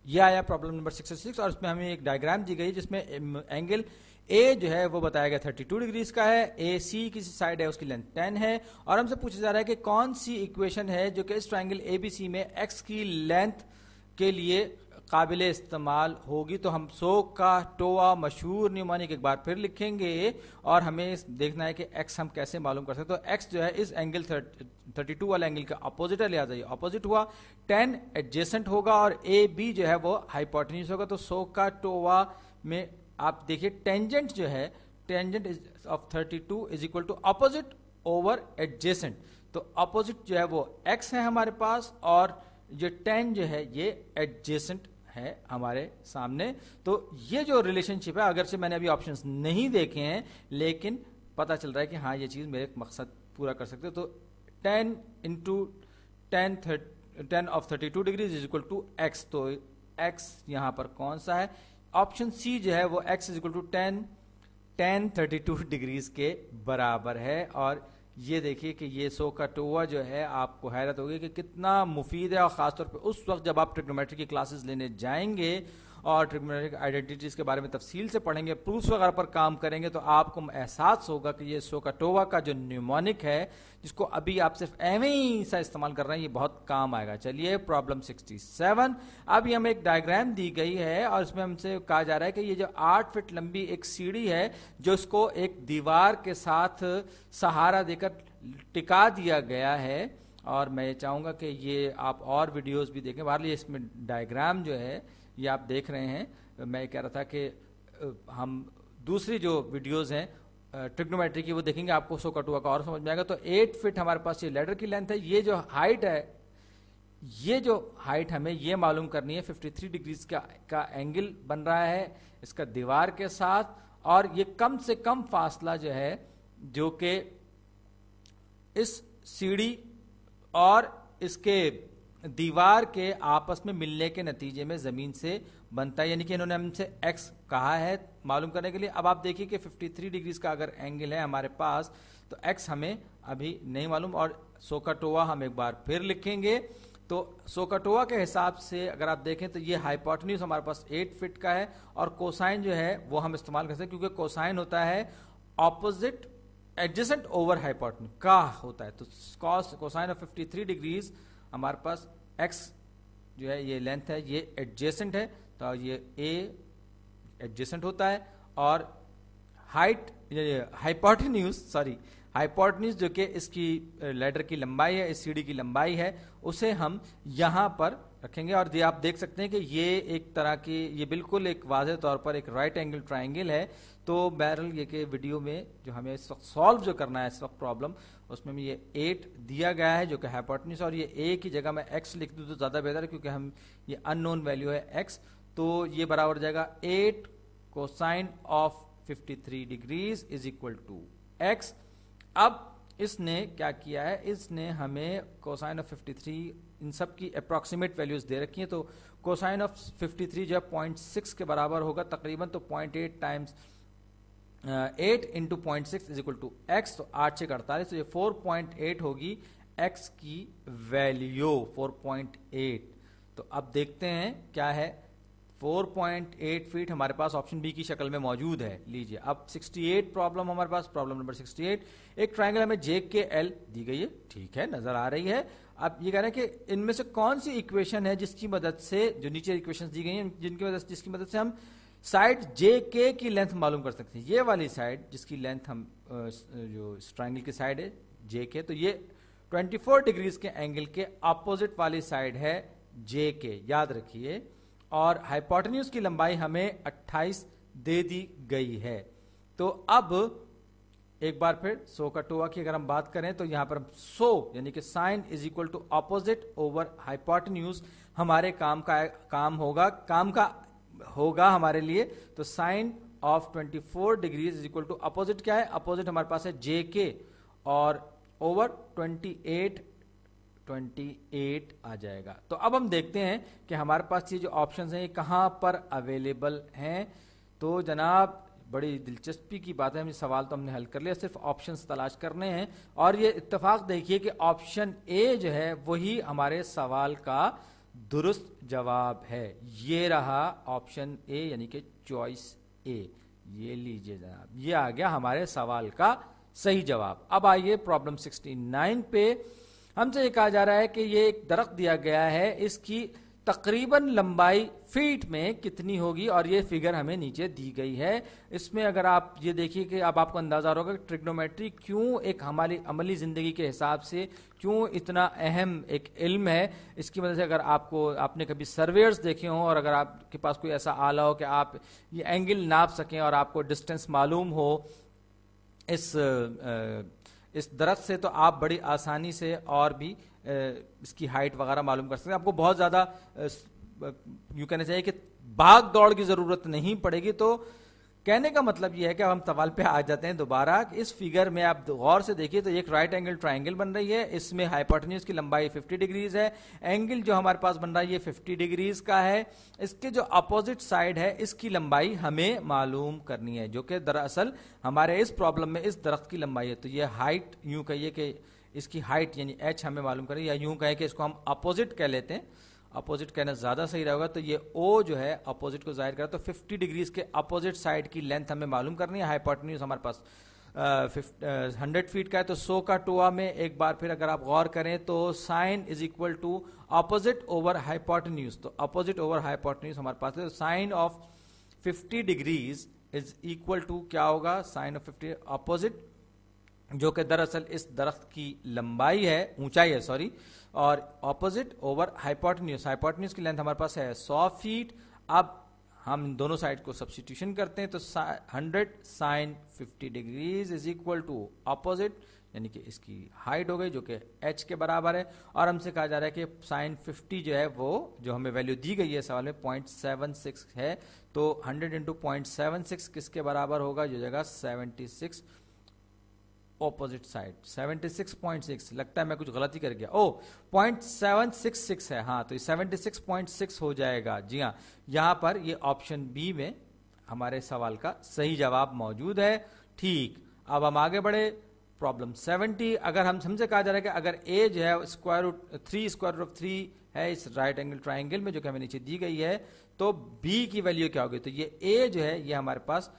ये आया problem number 66 और इसमें हमें एक डायग्राम दी गई जिसमें एंगल ए जो है वो बताया गया 32 डिग्रीज का है, ए सी की साइड है उसकी लेंथ 10 है और हमसे पूछा जा रहा है कि कौन सी इक्वेशन है जो कि इस ट्राइंगल एबीसी में एक्स की लेंथ के लिए काबिले इस्तेमाल होगी। तो हम SOHCAHTOA मशहूर न्यूमोनिक एक बार फिर लिखेंगे और हमें देखना है कि एक्स हम कैसे मालूम कर सकते हैं। तो एक्स जो है इस एंगल 32 वाले एंगल का अपोजिट है, लिहाजा ये अपोजिट हुआ। 10 एडजेसेंट होगा और ए बी जो है वो हाइपोटेन्यूज होगा। तो SOHCAHTOA में आप देखिए टेंजेंट जो है, tangent of 32 is equal to opposite over adjacent. तो अपोजिट जो है वो एक्स है हमारे पास और जो 10 जो है ये एडजेसेंट है हमारे सामने। तो ये जो रिलेशनशिप है, अगर से मैंने अभी ऑप्शंस नहीं देखे हैं लेकिन पता चल रहा है कि हाँ ये चीज मेरे मकसद पूरा कर सकते हैं। तो 10 into 10 of 32 degrees is equal to x. तो एक्स यहां पर कौन सा है? ऑप्शन सी जो है वो x is equal to 10 32 degrees के बराबर है। और ये देखिए कि ये SOHCAHTOA जो है आपको हैरत होगी कि कितना मुफीद है, और खासतौर पे उस वक्त जब आप ट्रिग्नोमेट्री की क्लासेस लेने जाएंगे और ट्रिग्नोमेट्रिक आइडेंटिटीज के बारे में तफसील से पढ़ेंगे, प्रूफ्स वगैरह पर काम करेंगे, तो आपको एहसास होगा कि ये SOHCAHTOA का जो न्यूमोनिक है जिसको अभी आप सिर्फ एवं ही सा इस्तेमाल कर रहे हैं, ये बहुत काम आएगा। चलिए प्रॉब्लम 67। अब ये हमें एक डायग्राम दी गई है और इसमें हमसे कहा जा रहा है कि ये जो 8 फीट लंबी एक सीढ़ी है जो इसको एक दीवार के साथ सहारा देकर टिका दिया गया है। और मैं चाहूंगा कि ये आप और वीडियोस भी देखें। बहरहाल इसमें डायग्राम जो है ये आप देख रहे हैं। मैं कह रहा था कि हम दूसरी जो वीडियोस हैं ट्रिग्नोमेट्री की वो देखेंगे, आपको SOHCAHTOA का और समझ में आएगा। तो 8 फीट हमारे पास ये लेडर की लेंथ है। ये जो हाइट है, ये जो हाइट हमें ये मालूम करनी है 53 डिग्रीज का एंगल बन रहा है इसका दीवार के साथ, और ये कम से कम फासला जो है जो कि इस सीढ़ी और इसके दीवार के आपस में मिलने के नतीजे में जमीन से बनता है। यानी कि इन्होंने हमसे x कहा है मालूम करने के लिए। अब आप देखिए कि 53 डिग्रीज का अगर एंगल है हमारे पास तो x हमें अभी नहीं मालूम, और SOHCAHTOA हम एक बार फिर लिखेंगे। तो SOHCAHTOA के हिसाब से अगर आप देखें तो ये हाइपोटेन्यूज हमारे पास 8 फीट का है और कोसाइन जो है वो हम इस्तेमाल कर सकते हैं क्योंकि कोसाइन होता है ऑपोजिट एडजेसेंट ओवर हाइपोटेन्यूज का होता है। तो कोसाइन ऑफ 53 डिग्रीज हमारे पास x जो है ये लेंथ है, ये एडजेसेंट है, तो ये a एडजेसेंट होता है, और हाइट हाइपोटेन्यूज जो कि इसकी लेडर की लंबाई है, इस सीढ़ी की लंबाई है, उसे हम यहां पर रखेंगे। और ये आप देख सकते हैं कि ये एक तरह की, ये बिल्कुल एक वाज़ेह तौर पर एक राइट एंगल ट्राइंगल है। तो बहरहाल ये कि वीडियो में जो हमें इस वक्त सॉल्व जो करना है इस वक्त प्रॉब्लम, उसमें ये 8 दिया गया है जो कि हाइपोटेन्यूज, और ये a की जगह मैं x लिख दूं तो ज्यादा बेहतर है क्योंकि हम ये अननोन वैल्यू है x। तो ये बराबर जाएगा 8 cosine of 53 degrees is equal to x। अब इसने क्या किया है, इसने हमें कोसाइन ऑफ 53 इन सब की अप्रॉक्सीमेट वैल्यूज दे रखी हैं। तो कोसाइन ऑफ 53 जो है 0.6 के बराबर होगा तकरीबन, तो 0.8 times 8 into 0.6 is equal to x. तो 8 से 48, तो ये 4.8 होगी x की वैल्यू 4.8। तो अब देखते हैं क्या है, 4.8 फीट हमारे पास ऑप्शन बी की शक्ल में मौजूद है। लीजिए अब 68 प्रॉब्लम हमारे पास, प्रॉब्लम नंबर 68। एक ट्राइंगल हमें JKL दी गई है, ठीक है, नजर आ रही है। अब ये कह रहे हैं कि इनमें से कौन सी इक्वेशन है जिसकी मदद से, जो नीचे इक्वेशन दी गई हैं जिसकी मदद से हम साइड JK की लेंथ मालूम कर सकते हैं। ये वाली साइड जिसकी लेंथ हम जो ट्राइंगल की साइड है JK, तो ये 24 डिग्रीज के एंगल के अपोजिट वाली साइड है JK, याद रखिए। और हाइपोटेन्यूज की लंबाई हमें 28 दे दी गई है। तो अब एक बार फिर SOHCAHTOA की अगर हम बात करें तो यहां पर यानी कि sine is equal to opposite over hypotenuse हमारे काम का होगा हमारे लिए। तो sine of 24 degrees is equal to opposite क्या है, अपोजिट हमारे पास है JK और ओवर 28 आ जाएगा। तो अब हम देखते हैं कि हमारे पास ये जो ऑप्शंस हैं ये कहां पर अवेलेबल हैं। तो जनाब बड़ी दिलचस्पी की बात है, हमने सवाल तो हमने हल कर लिया, सिर्फ ऑप्शंस तलाश करने हैं। और ये इत्तेफाक देखिए कि ऑप्शन ए जो है वही हमारे सवाल का दुरुस्त जवाब है। ये रहा ऑप्शन ए यानी कि चॉइस ए। ये लीजिए जनाब, ये आ गया हमारे सवाल का सही जवाब। अब आइए प्रॉब्लम 69 पे। हमसे ये कहा जा रहा है कि ये एक दरख्त दिया गया है, इसकी तकरीबन लंबाई फीट में कितनी होगी, और ये फिगर हमें नीचे दी गई है। इसमें अगर आप ये देखिए कि अब आपको अंदाजा होगा कि ट्रिग्नोमेट्री क्यों एक हमारी अमली ज़िंदगी के हिसाब से क्यों इतना अहम एक इल्म है। इसकी वजह से अगर आपने कभी सर्वेयर्स देखे हों और अगर आपके पास कोई ऐसा आला हो कि आप ये एंगल नाप सकें और आपको डिस्टेंस मालूम हो इस दरख्त से, तो आप बड़ी आसानी से और भी इसकी हाइट वगैरह मालूम कर सकते हैं। आपको बहुत ज़्यादा यूँ कहना चाहिए कि भाग दौड़ की ज़रूरत नहीं पड़ेगी। तो कहने का मतलब यह है कि अब हम सवाल पे आ जाते हैं दोबारा। इस फिगर में आप गौर से देखिए तो एक राइट एंगल ट्राइंगल बन रही है। इसमें हाइपोटेन्यूज की लंबाई 50 डिग्रीज है। एंगल जो हमारे पास बन रहा है ये 50 डिग्रीज का है। इसके जो अपोजिट साइड है इसकी लंबाई हमें मालूम करनी है, जो कि दरअसल हमारे इस प्रॉब्लम में इस दरख्त की लंबाई है। तो ये हाइट, यूं कहिए कि इसकी हाइट यानी h हमें मालूम करें, या यूं कहें कि इसको हम अपोजिट कह लेते हैं, अपोजिट कहना ज्यादा सही रहेगा। तो ये O जो है अपोजिट को जाहिर करा, तो 50 डिग्रीज के अपोजिट साइड की लेंथ हमें मालूम करनी है। हाइपोटेन्यूज हमारे पास 100 फीट का है, तो 100 का टोआ में एक बार फिर अगर आप गौर करें तो sine is equal to opposite over hypotenuse. तो अपोजिट ओवर हाइपोटेन्यूज हमारे पास है, sine of 50 degrees is equal to क्या होगा, साइन ऑफ 50 अपोजिट, जो कि दरअसल इस दरख्त की लंबाई है, ऊंचाई है सॉरी, और ऑपोजिट ओवर हाइपोटेन्यूज। हाइपोटेन्यूज की लेंथ हमारे पास है 100 फीट। अब हम दोनों साइड को सब्स्टिट्यूशन करते हैं, तो 100 sine 50 degrees is equal to opposite, यानी कि इसकी हाइट हो गई जो कि h के बराबर है। और हमसे कहा जा रहा है कि साइन 50 जो है वो जो हमें वैल्यू दी गई है सवाल में 0.76 है, तो 100 इंटू 0.76 किसके बराबर होगा, जो जगह 76 ऑपोजिट साइड 76.6। लगता है मैं कुछ गलती कर गया, ओ 0.766 है, हाँ तो 76.6 हो जाएगा। जी हाँ, यहां पर ये ऑप्शन बी में हमारे सवाल का सही जवाब मौजूद है। ठीक, अब हम आगे बढ़े प्रॉब्लम 70। अगर हमसे कहा जा रहा है कि अगर ए जो है स्क्वायर रूट 3 है इस राइट एंगल ट्राइंगल में, जो कि हमें नीचे दी गई है, तो बी की वैल्यू क्या होगी। तो ये ए जो है ये हमारे पास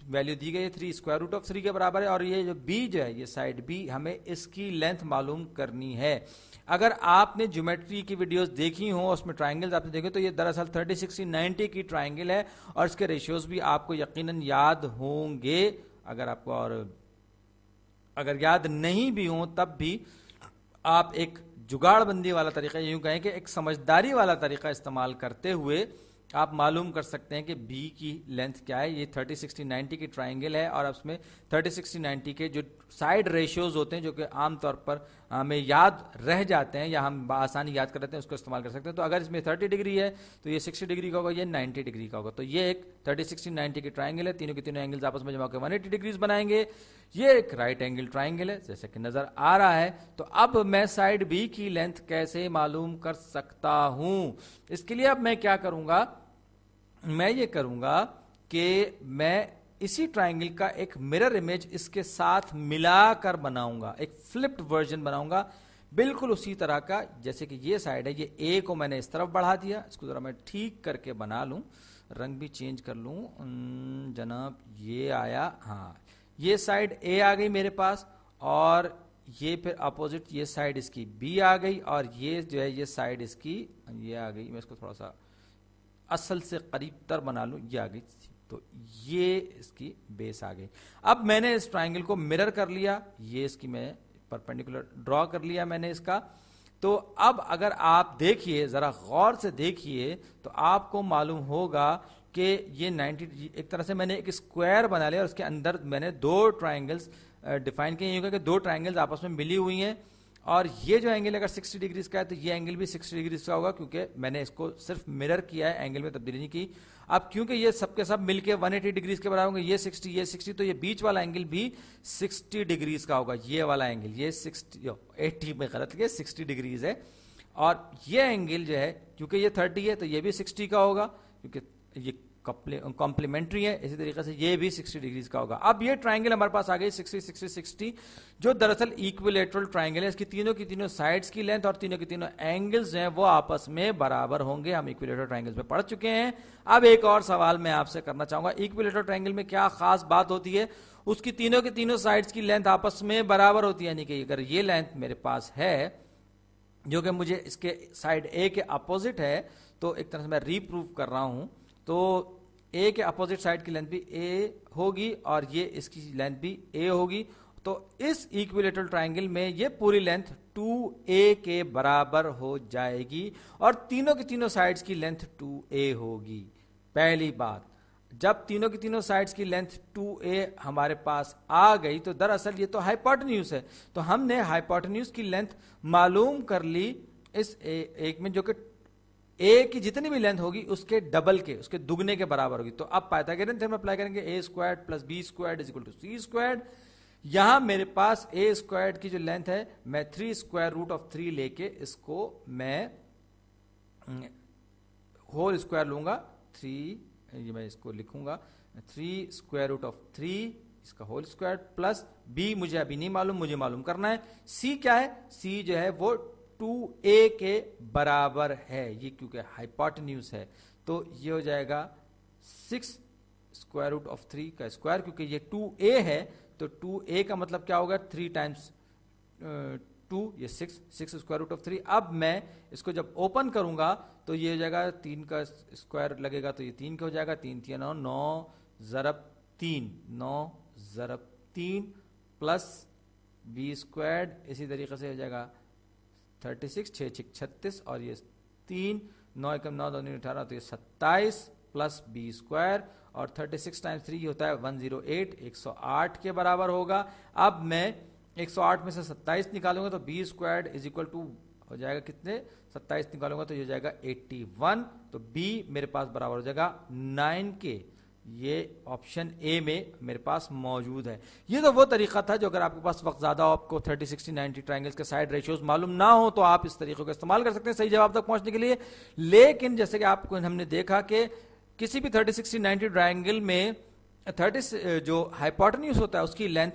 वैल्यू दी गई है 3 स्क्वायर रूट ऑफ 3 के बराबर है, और ये जो बी जो है ये साइड बी, हमें इसकी लेंथ मालूम करनी है। अगर आपने ज्योमेट्री की वीडियोस देखी हो, उसमें ट्राइंगल्स आपने देखे, तो ये दरअसल 30 60 90 की ट्राइंगल है, और इसके रेशियोज भी आपको यकीनन याद होंगे। अगर आपको और अगर याद नहीं भी हो तब भी आप एक जुगाड़बंदी वाला तरीका, यूं कहें कि एक समझदारी वाला तरीका इस्तेमाल करते हुए आप मालूम कर सकते हैं कि बी की लेंथ क्या है। ये 30 60 90 की ट्राइंगल है, और उसमें 30 60 90 के जो साइड रेशियोज होते हैं जो कि आमतौर पर हमें याद रह जाते हैं या हम आसानी याद कर लेते हैं, उसको इस्तेमाल कर सकते हैं। तो अगर इसमें 30 डिग्री है तो ये 60 डिग्री का होगा, ये 90 डिग्री का होगा। तो ये एक 30 60 90 की ट्राइंगल है, तीनों के तीनों एंगल्स आपस में जमा कर 180 डिग्रीज बनाएंगे। ये एक राइट एंगल ट्राइंगल है जैसे कि नजर आ रहा है। तो अब मैं साइड बी की लेंथ कैसे मालूम कर सकता हूं। इसके लिए अब मैं क्या करूंगा, मैं ये करूंगा कि मैं इसी ट्राइंगल का एक मिरर इमेज इसके साथ मिलाकर बनाऊंगा, एक फ्लिप्ड वर्जन बनाऊंगा बिल्कुल उसी तरह का। जैसे कि ये साइड है, ये ए को मैंने इस तरफ बढ़ा दिया, इसको जरा मैं ठीक करके बना लूं, रंग भी चेंज कर लूं जनाब। ये आया, हाँ ये साइड ए आ गई मेरे पास, और ये फिर अपोजिट ये साइड इसकी बी आ गई, और ये जो है ये साइड इसकी ये आ गई। मैं इसको थोड़ा सा असल से करीब तर बना लूं, ये आ गई, तो ये इसकी बेस आ गई। अब मैंने इस ट्राइंगल को मिरर कर लिया, ये इसकी मैं परपेंडिकुलर ड्रॉ कर लिया मैंने इसका। तो अब अगर आप देखिए, जरा गौर से देखिए, तो आपको मालूम होगा कि ये 90, एक तरह से मैंने एक स्क्वायर बना लिया और उसके अंदर मैंने दो ट्राइंगल्स डिफाइन किए, होगा कि दो ट्राइंगल्स आपस में मिली हुई हैं, और ये जो एंगल अगर 60 डिग्रीज का है तो ये एंगल भी 60 डिग्रीज का होगा, क्योंकि मैंने इसको सिर्फ मिरर किया है, एंगल में तब्दीली नहीं की। अब क्योंकि ये सबके सब मिलके 180 डिग्रीज के बराबर होंगे, ये 60, तो ये बीच वाला एंगल भी 60 डिग्रीज का होगा। ये वाला एंगल ये 80 में गलत किया, 60 डिग्रीज है। और ये एंगल जो है क्योंकि ये 30 है तो ये भी 60 का होगा, क्योंकि ये कॉम्प्लीमेंट्री है, इसी तरीके से ये भी 60 डिग्रीज का होगा। अब ये ट्राइंगल हमारे पास आ गई 60 60 60, जो दरअसल इक्विलेटरल ट्राइंगल है। इसकी तीनों साइड्स की लेंथ और तीनों के तीनों एंगल्स हैं वो आपस में बराबर होंगे। हम इक्विलेटरल ट्राइंगल्स में पढ़ चुके हैं। अब एक और सवाल मैं आपसे करना चाहूंगा, इक्विलेटरल ट्राइंगल में क्या खास बात होती है? उसकी तीनों के तीनों साइड्स की लेंथ आपस में बराबर होती है, यानी कि अगर ये लेंथ मेरे पास है जो कि मुझे इसके साइड ए के अपोजिट है, तो एक तरह से मैं रीप्रूव कर रहा हूं, तो ए के अपोजिट साइड की लेंथ भी ए होगी और ये इसकी लेंथ भी ए होगी। तो इस इक्विलेटरल ट्राइंगल में ये पूरी लेंथ 2a के बराबर हो जाएगी और तीनों की तीनों साइड्स की लेंथ 2a होगी। पहली बात, जब तीनों की तीनों साइड्स की लेंथ 2a हमारे पास आ गई तो दरअसल ये तो हाइपोटेन्यूज है, तो हमने हाइपोटेन्यूज की लेंथ मालूम कर ली इस एक में, जो कि ए की जितनी भी लेंथ होगी उसके डबल के, उसके दुगने के बराबर होगी। तो अब पाइथागोरियन थ्योरम अप्लाई करेंगे, A squared plus B squared is equal to C squared. यहां मेरे पास ए स्क्वायर्ड की जो लेंथ है मैं 3 स्क्वायर रूट ऑफ 3 लेके इसको मैं होल स्क्वायर लूंगा, 3, ये मैं इसको लिखूंगा 3 स्क्वायर रूट ऑफ 3 इसका होल स्क्वायर प्लस बी मुझे अभी नहीं मालूम, मुझे मालूम करना है। सी क्या है? सी जो है वो 2a के बराबर है, ये क्योंकि हाइपोटेन्यूज है, तो ये हो जाएगा 6 स्क्वायर रूट ऑफ 3 का स्क्वायर, क्योंकि ये 2a है तो 2a का मतलब क्या होगा 3 टाइम्स 2, ये 6 स्क्वायर रूट ऑफ 3। अब मैं इसको जब ओपन करूंगा तो ये हो जाएगा 3 का स्क्वायर लगेगा तो ये 3 का हो जाएगा, 3 3 9, 9 ज़रब 3, 9 ज़रब 3 प्लस बी स्क्वायर्ड, इसी तरीके से हो जाएगा 36, 6 6 36 और ये 3, 9 एकम 9 2 18 तो ये 27 प्लस बी स्क्वायर और 36 टाइम्स 3 होता है 108, 108 के बराबर होगा। अब मैं 108 में से 27 निकालूंगा तो B squared is equal to हो जाएगा कितने, 27 निकालूंगा तो ये हो जाएगा 81, तो बी मेरे पास बराबर हो जाएगा 9 के। ये ऑप्शन ए में मेरे पास मौजूद है। ये तो वो तरीका था जो अगर आपके पास वक्त ज्यादा हो, आपको 30 60 90 ट्राइंगल्स के साइड रेशियोज मालूम ना हो तो आप इस तरीके का इस्तेमाल कर सकते हैं सही जवाब तक पहुंचने के लिए। लेकिन जैसे कि आपको हमने देखा कि किसी भी 30 60 90 ट्राइंगल में 30 जो हाइपोटेन्यूज होता है उसकी लेंथ